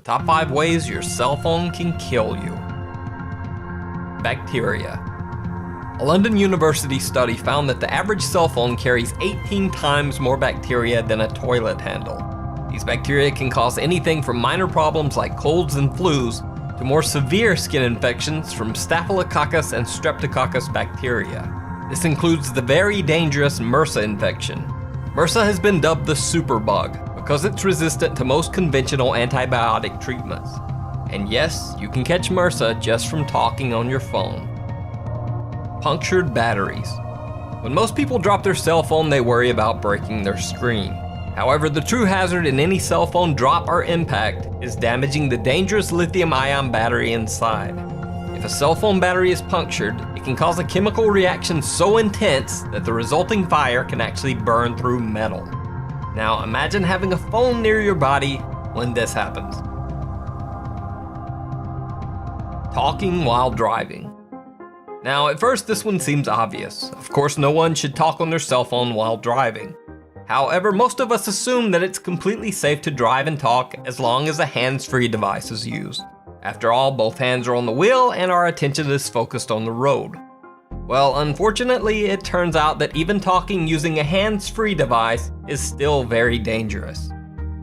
top 5 ways your cell phone can kill you. Bacteria. A London University study found that the average cell phone carries 18 times more bacteria than a toilet handle. These bacteria can cause anything from minor problems like colds and flus to more severe skin infections from Staphylococcus and Streptococcus bacteria. This includes the very dangerous MRSA infection. MRSA has been dubbed the superbug because it's resistant to most conventional antibiotic treatments. And yes, you can catch MRSA just from talking on your phone. Punctured batteries. When most people drop their cell phone, they worry about breaking their screen. However, the true hazard in any cell phone drop or impact is damaging the dangerous lithium-ion battery inside. If a cell phone battery is punctured, it can cause a chemical reaction so intense that the resulting fire can actually burn through metal. Now imagine having a phone near your body when this happens. Talking while driving. Now at first this one seems obvious. Of course no one should talk on their cell phone while driving. However, most of us assume that it's completely safe to drive and talk as long as a hands-free device is used. After all, both hands are on the wheel and our attention is focused on the road. Well, unfortunately, it turns out that even talking using a hands-free device is still very dangerous.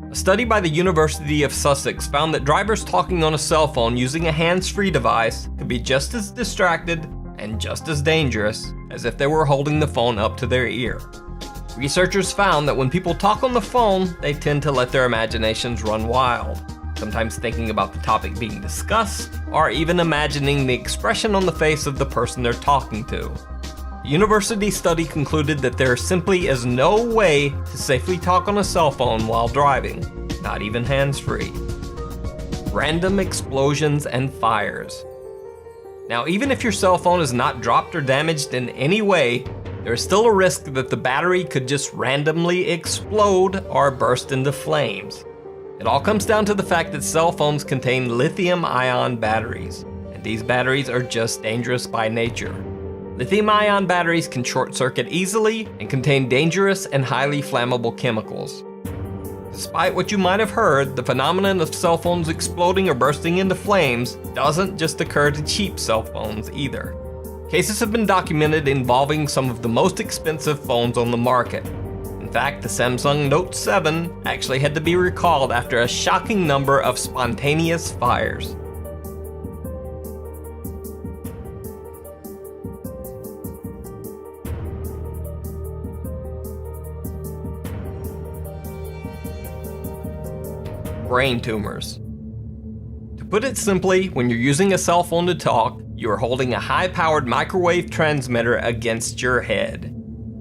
A study by the University of Sussex found that drivers talking on a cell phone using a hands-free device could be just as distracted and just as dangerous as if they were holding the phone up to their ear. Researchers found that when people talk on the phone, they tend to let their imaginations run wild, sometimes thinking about the topic being discussed, or even imagining the expression on the face of the person they're talking to. The university study concluded that there simply is no way to safely talk on a cell phone while driving, not even hands-free. Random explosions and fires. Now, even if your cell phone is not dropped or damaged in any way, there is still a risk that the battery could just randomly explode or burst into flames. It all comes down to the fact that cell phones contain lithium-ion batteries, and these batteries are just dangerous by nature. Lithium-ion batteries can short-circuit easily and contain dangerous and highly flammable chemicals. Despite what you might have heard, the phenomenon of cell phones exploding or bursting into flames doesn't just occur to cheap cell phones either. Cases have been documented involving some of the most expensive phones on the market. In fact, the Samsung Note 7 actually had to be recalled after a shocking number of spontaneous fires. Brain tumors. To put it simply, when you're using a cell phone to talk, you are holding a high-powered microwave transmitter against your head.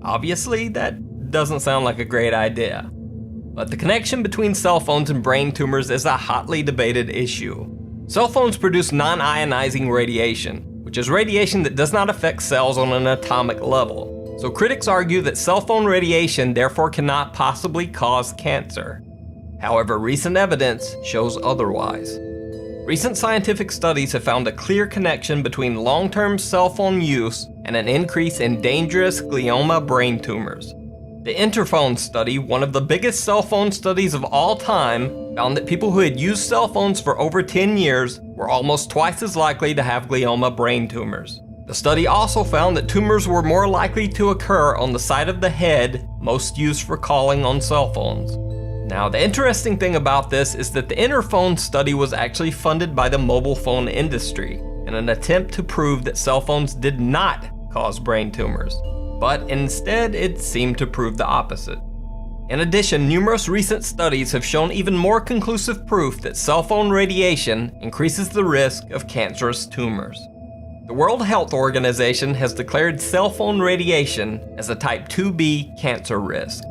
Obviously, that doesn't sound like a great idea. But the connection between cell phones and brain tumors is a hotly debated issue. Cell phones produce non-ionizing radiation, which is radiation that does not affect cells on an atomic level. So critics argue that cell phone radiation therefore cannot possibly cause cancer. However, recent evidence shows otherwise. Recent scientific studies have found a clear connection between long-term cell phone use and an increase in dangerous glioma brain tumors. The Interphone study, one of the biggest cell phone studies of all time, found that people who had used cell phones for over 10 years were almost twice as likely to have glioma brain tumors. The study also found that tumors were more likely to occur on the side of the head most used for calling on cell phones. Now, the interesting thing about this is that the Interphone study was actually funded by the mobile phone industry in an attempt to prove that cell phones did not cause brain tumors, but instead it seemed to prove the opposite. In addition, numerous recent studies have shown even more conclusive proof that cell phone radiation increases the risk of cancerous tumors. The World Health Organization has declared cell phone radiation as a type 2B cancer risk.